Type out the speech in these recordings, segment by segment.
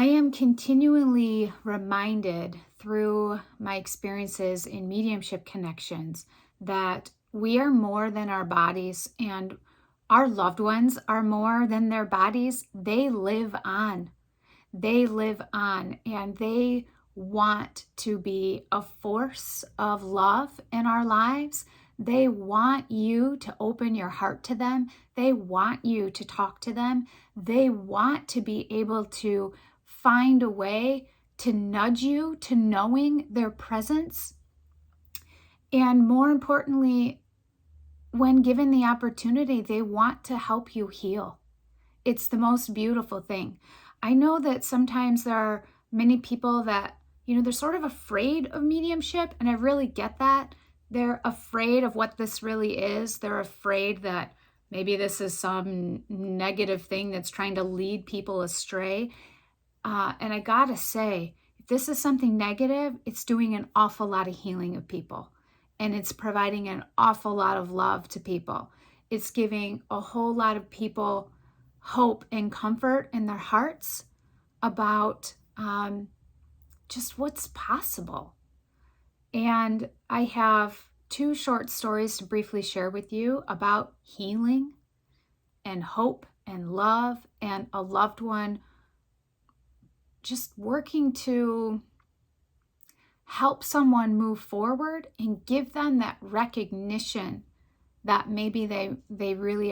am continually reminded through my experiences in mediumship connections that we are more than our bodies, and our loved ones are more than their bodies. They live on. They live on, and they want to be a force of love in our lives. They want you to open your heart to them. They want you to talk to them. They want to be able to find a way to nudge you to knowing their presence. And more importantly, when given the opportunity, they want to help you heal. It's the most beautiful thing. I know that sometimes there are many people that, they're sort of afraid of mediumship, and I really get that. They're afraid of what this really is. They're afraid that maybe this is some negative thing that's trying to lead people astray. And I gotta say, if this is something negative, it's doing an awful lot of healing of people. And it's providing an awful lot of love to people. It's giving a whole lot of people hope and comfort in their hearts about just what's possible. And I have 2 short stories to briefly share with you about healing and hope and love and a loved one just working to help someone move forward and give them that recognition that maybe they really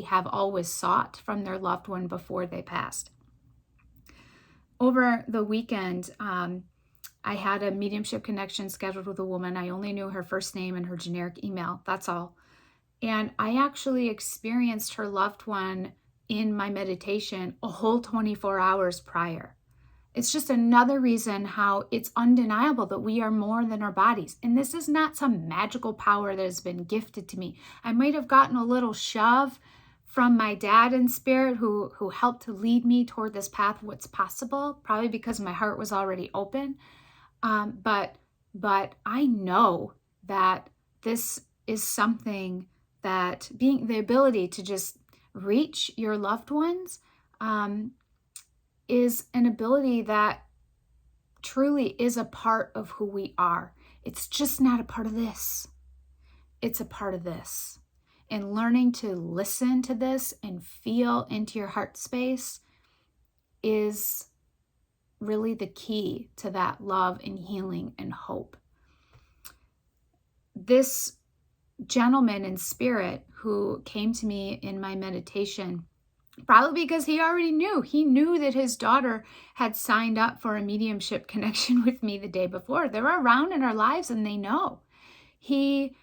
have always sought from their loved one before they passed. Over the weekend, I had a mediumship connection scheduled with a woman. I only knew her first name and her generic email. That's all. And I actually experienced her loved one in my meditation a whole 24 hours prior. It's just another reason how it's undeniable that we are more than our bodies. And this is not some magical power that has been gifted to me. I might have gotten a little shove from my dad in spirit who helped to lead me toward this path, what's possible, probably because my heart was already open. But I know that this is something that being the ability to just reach your loved ones, is an ability that truly is a part of who we are. It's just not a part of this. It's a part of this. And learning to listen to this and feel into your heart space is really the key to that love and healing and hope. This gentleman in spirit who came to me in my meditation, probably because he knew that his daughter had signed up for a mediumship connection with me the day before. They're around in our lives and they know. He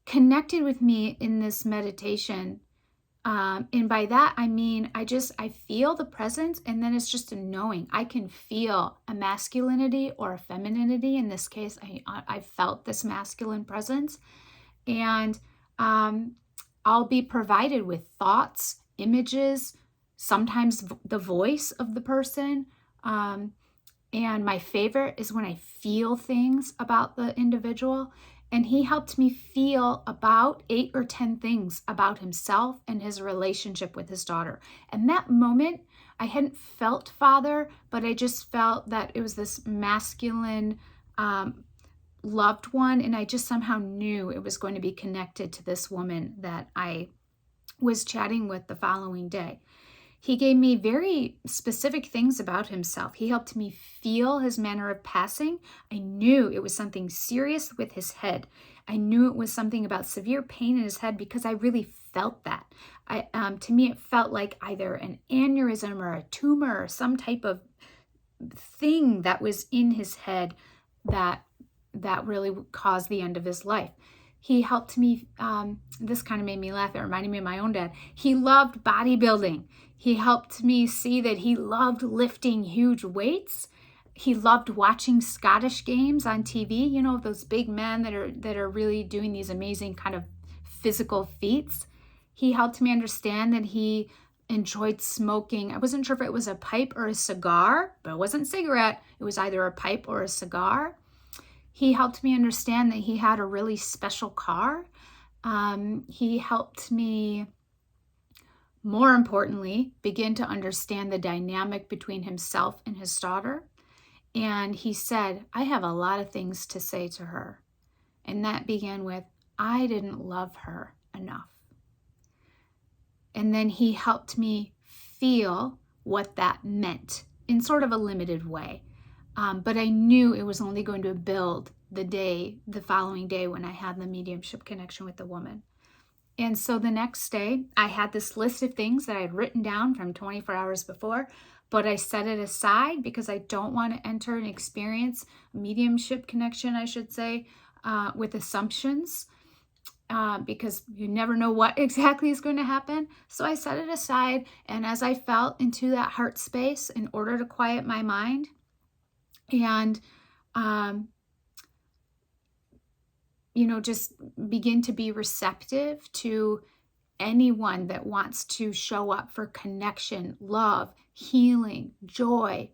connected with me in this meditation. And by that, I mean, I feel the presence, and then it's just a knowing. I can feel a masculinity or a femininity. In this case, I felt this masculine presence, and I'll be provided with thoughts, images, sometimes the voice of the person. And my favorite is when I feel things about the individual. And he helped me feel about 8 or 10 things about himself and his relationship with his daughter. And that moment, I hadn't felt father, but I just felt that it was this masculine loved one. And I just somehow knew it was going to be connected to this woman that I was chatting with the following day. He gave me very specific things about himself. He helped me feel his manner of passing. I knew it was something serious with his head. I knew it was something about severe pain in his head because I really felt that. To me, it felt like either an aneurysm or a tumor or some type of thing that was in his head that really caused the end of his life. He helped me, this kind of made me laugh. It reminded me of my own dad. He loved bodybuilding. He helped me see that he loved lifting huge weights. He loved watching Scottish games on TV, those big men that are really doing these amazing kind of physical feats. He helped me understand that he enjoyed smoking. I wasn't sure if it was a pipe or a cigar, but it wasn't a cigarette. It was either a pipe or a cigar. He helped me understand that he had a really special car. He helped me more importantly, begin to understand the dynamic between himself and his daughter. And he said, I have a lot of things to say to her. And that began with, I didn't love her enough. And then he helped me feel what that meant in sort of a limited way. But I knew it was only going to build the following day when I had the mediumship connection with the woman. And so the next day, I had this list of things that I had written down from 24 hours before, but I set it aside because I don't want to enter and experience mediumship connection, I should say, with assumptions, because you never know what exactly is going to happen. So I set it aside, and as I felt into that heart space in order to quiet my mind and just begin to be receptive to anyone that wants to show up for connection, love, healing, joy.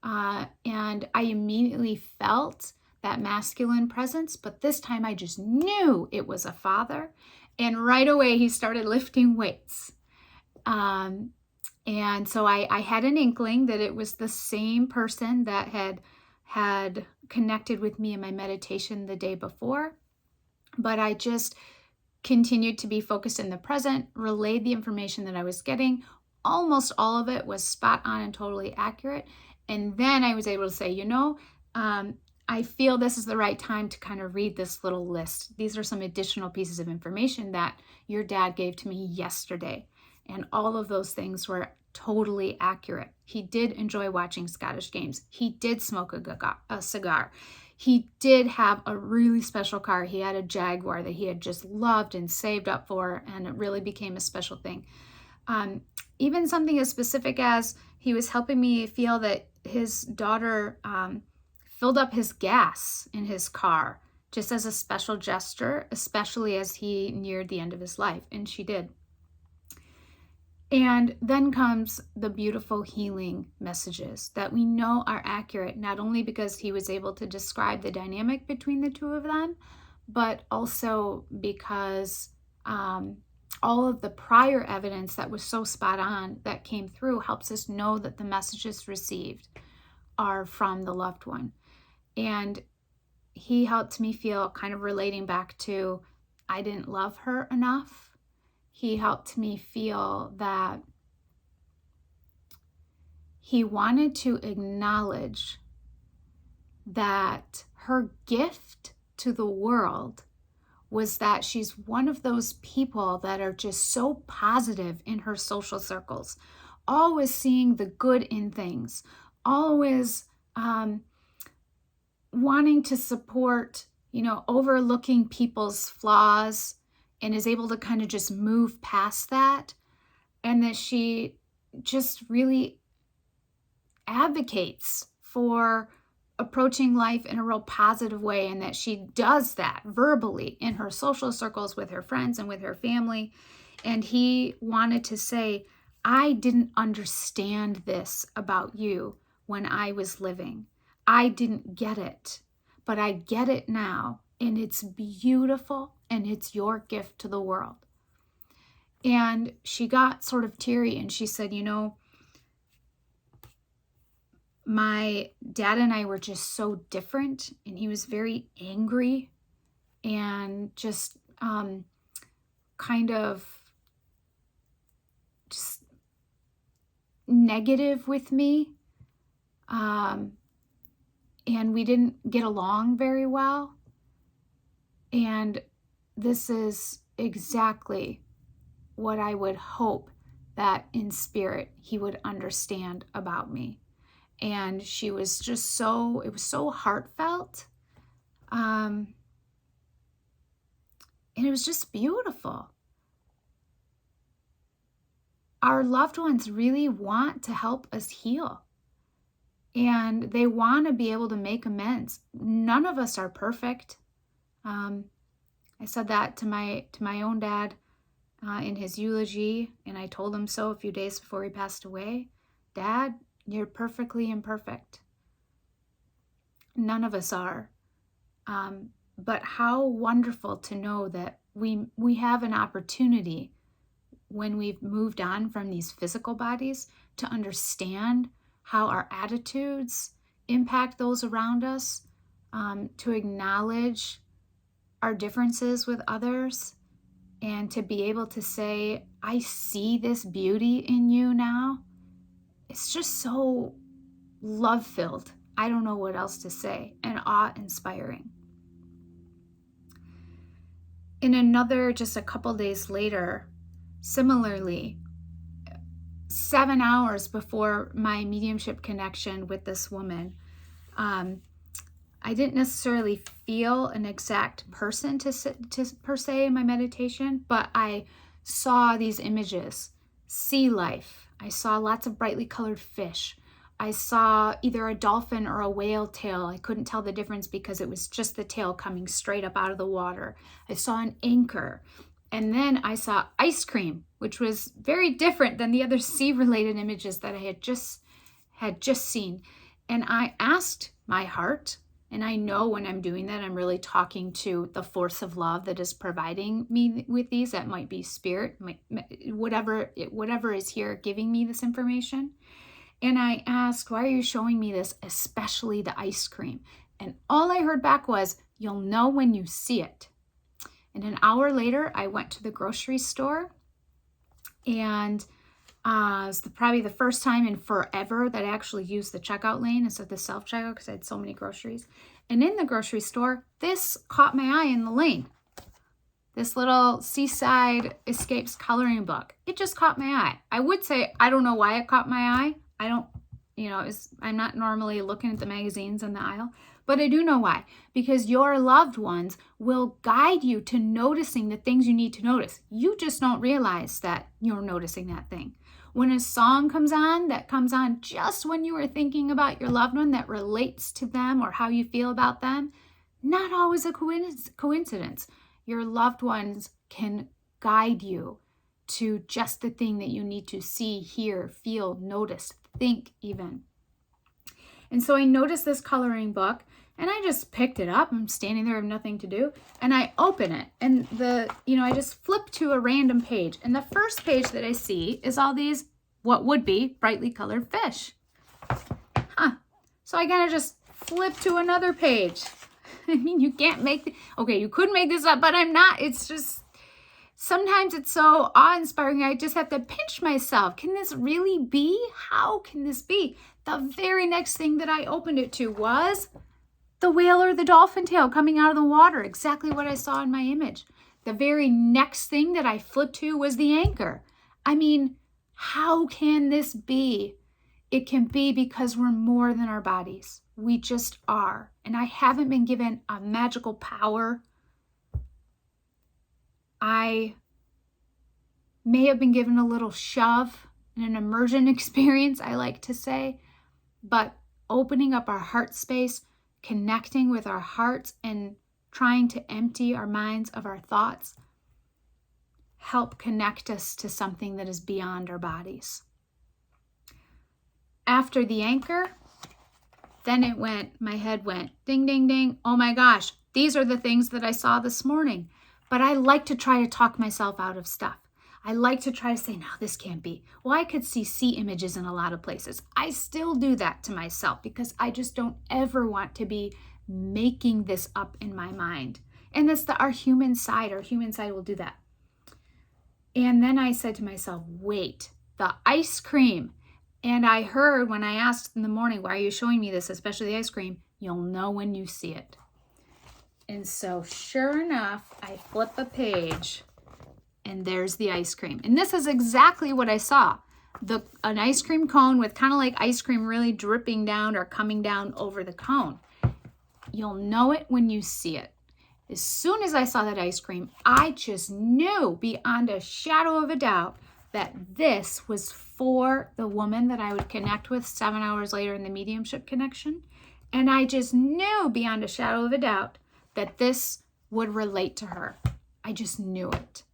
And I immediately felt that masculine presence, but this time I just knew it was a father. And right away he started lifting weights. And so I had an inkling that it was the same person that had connected with me in my meditation the day before. But I just continued to be focused in the present, relayed the information that I was getting. Almost all of it was spot on and totally accurate. And then I was able to say, I feel this is the right time to kind of read this little list. These are some additional pieces of information that your dad gave to me yesterday. And all of those things were totally accurate. He did enjoy watching Scottish games. He did smoke a cigar. He did have a really special car. He had a Jaguar that he had just loved and saved up for, and it really became a special thing. Even something as specific as he was helping me feel that his daughter filled up his gas in his car just as a special gesture, especially as he neared the end of his life, and she did. And then comes the beautiful healing messages that we know are accurate, not only because he was able to describe the dynamic between the two of them, but also because all of the prior evidence that was so spot on that came through helps us know that the messages received are from the loved one. And he helped me feel, kind of relating back to, I didn't love her enough. He helped me feel that he wanted to acknowledge that her gift to the world was that she's one of those people that are just so positive in her social circles, always seeing the good in things, always wanting to support, overlooking people's flaws, and is able to kind of just move past that. And that she just really advocates for approaching life in a real positive way, and that she does that verbally in her social circles with her friends and with her family. And he wanted to say, I didn't understand this about you when I was living. I didn't get it, but I get it now, and it's beautiful, and it's your gift to the world. And she got sort of teary, and she said, my dad and I were just so different, and he was very angry and just kind of just negative with me. And we didn't get along very well. And this is exactly what I would hope that in spirit he would understand about me. And she was just it was so heartfelt. And it was just beautiful. Our loved ones really want to help us heal. And they want to be able to make amends. None of us are perfect. I said that to my own dad in his eulogy, and I told him so a few days before he passed away. Dad, you're perfectly imperfect. None of us are. But how wonderful to know that we have an opportunity when we've moved on from these physical bodies to understand how our attitudes impact those around us, to acknowledge our differences with others, and to be able to say, I see this beauty in you now. It's just so love-filled. I don't know what else to say, and awe-inspiring. In another, just a couple days later, similarly, 7 hours before my mediumship connection with this woman, I didn't necessarily feel an exact person to per se in my meditation, but I saw these images, sea life. I saw lots of brightly colored fish. I saw either a dolphin or a whale tail. I couldn't tell the difference because it was just the tail coming straight up out of the water. I saw an anchor. And then I saw ice cream, which was very different than the other sea-related images that I had just seen. And I asked my heart, and I know when I'm doing that, I'm really talking to the force of love that is providing me with these. That might be spirit, whatever is here giving me this information. And I asked, why are you showing me this, especially the ice cream? And all I heard back was, you'll know when you see it. And an hour later, I went to the grocery store, and it was probably the first time in forever that I actually used the checkout lane instead of the self-checkout because I had so many groceries. And in the grocery store, this caught my eye in the lane. This little Seaside Escapes coloring book. It just caught my eye. I would say, I don't know why it caught my eye. I'm not normally looking at the magazines in the aisle, but I do know why. Because your loved ones will guide you to noticing the things you need to notice. You just don't realize that you're noticing that thing. When a song comes on that comes on just when you were thinking about your loved one that relates to them or how you feel about them, not always a coincidence. Your loved ones can guide you to just the thing that you need to see, hear, feel, notice, think even. And so I noticed this coloring book, and I just picked it up. I'm standing there with nothing to do, and I open it, and I just flip to a random page, and the first page that I see is all these what would be brightly colored fish. So I kind of just flip to another page. I mean, you can't make you could make this up, but I'm not. It's just sometimes it's so awe-inspiring. I just have to pinch myself. Can this really be? How can this be? The very next thing that I opened it to was the whale or the dolphin tail coming out of the water, exactly what I saw in my image. The very next thing that I flipped to was the anchor. I mean, how can this be? It can be because we're more than our bodies. We just are. And I haven't been given a magical power. I may have been given a little shove in an immersion experience, I like to say, but opening up our heart space, connecting with our hearts, and trying to empty our minds of our thoughts help connect us to something that is beyond our bodies. After the anchor, then my head went ding, ding, ding. Oh my gosh, these are the things that I saw this morning. But I like to try to talk myself out of stuff. I like to try to say, no, this can't be. Well, I could see sea images in a lot of places. I still do that to myself because I just don't ever want to be making this up in my mind. And that's our human side. Our human side will do that. And then I said to myself, wait, the ice cream. And I heard when I asked in the morning, why are you showing me this, especially the ice cream? You'll know when you see it. And so sure enough, I flip a page and there's the ice cream. And this is exactly what I saw. An ice cream cone with kind of like ice cream really dripping down or coming down over the cone. You'll know it when you see it. As soon as I saw that ice cream, I just knew beyond a shadow of a doubt that this was for the woman that I would connect with 7 hours later in the mediumship connection. And I just knew beyond a shadow of a doubt that this would relate to her. I just knew it.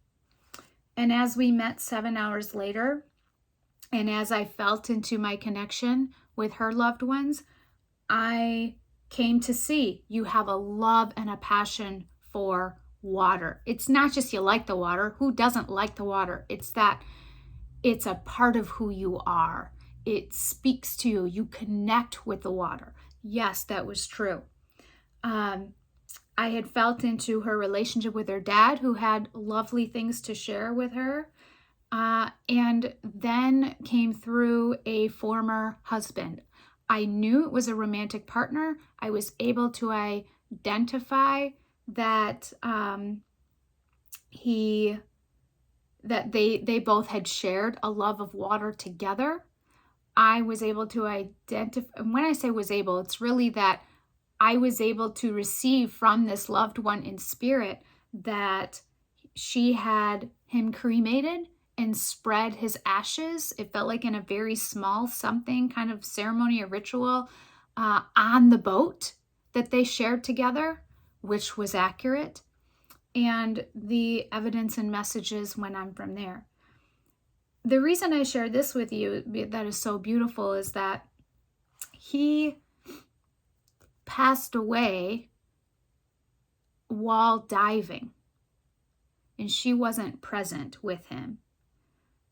And as we met 7 hours later, and as I felt into my connection with her loved ones, I came to see you have a love and a passion for water. It's not just you like the water. Who doesn't like the water? It's that it's a part of who you are. It speaks to you. You connect with the water. Yes, that was true. I had felt into her relationship with her dad, who had lovely things to share with her. And then came through a former husband. I knew it was a romantic partner. I was able to identify that they both had shared a love of water together. I was able to identify, and when I say was able, it's really that I was able to receive from this loved one in spirit that she had him cremated and spread his ashes. It felt like in a very small something, kind of ceremony or ritual, on the boat that they shared together, which was accurate. And the evidence and messages went on from there. The reason I share this with you that is so beautiful is that he passed away while diving, and she wasn't present with him.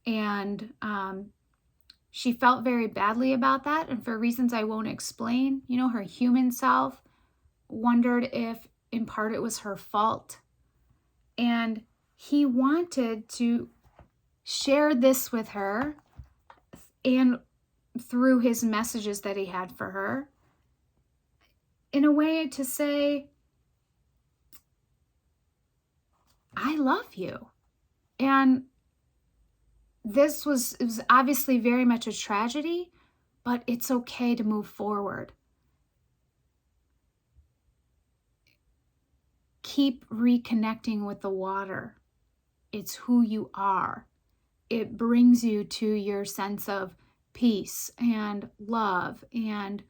And she felt very badly about that, and for reasons I won't explain. You know, her human self wondered if in part it was her fault. And he wanted to share this with her, and through his messages that he had for her, in a way to say, I love you. And it was obviously very much a tragedy, but it's okay to move forward. Keep reconnecting with the water. It's who you are. It brings you to your sense of peace and love and,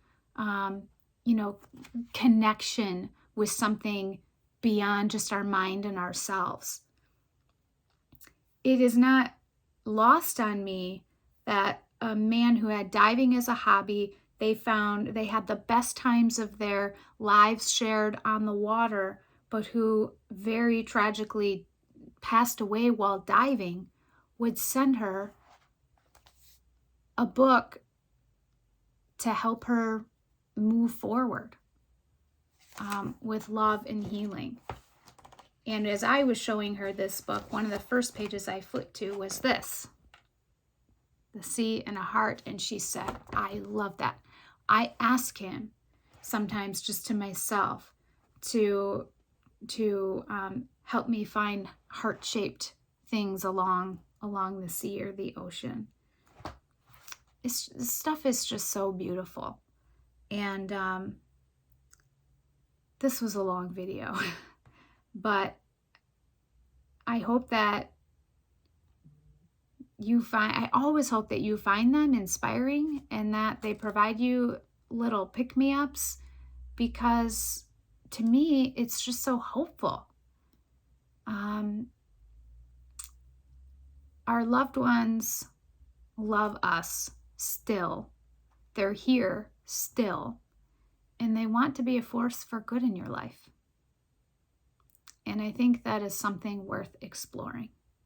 connection with something beyond just our mind and ourselves. It is not lost on me that a man who had diving as a hobby, they had the best times of their lives shared on the water, but who very tragically passed away while diving, would send her a book to help her move forward with love and healing. And as I was showing her this book, one of the first pages I flipped to was this, The Sea and a Heart. And she said, I love that. I ask him sometimes just to myself to help me find heart-shaped things along the sea or the ocean. This stuff is just so beautiful. And this was a long video, but I hope that I always hope that you find them inspiring and that they provide you little pick-me-ups, because to me, it's just so hopeful. Our loved ones love us still. They're here still. And they want to be a force for good in your life. And I think that is something worth exploring.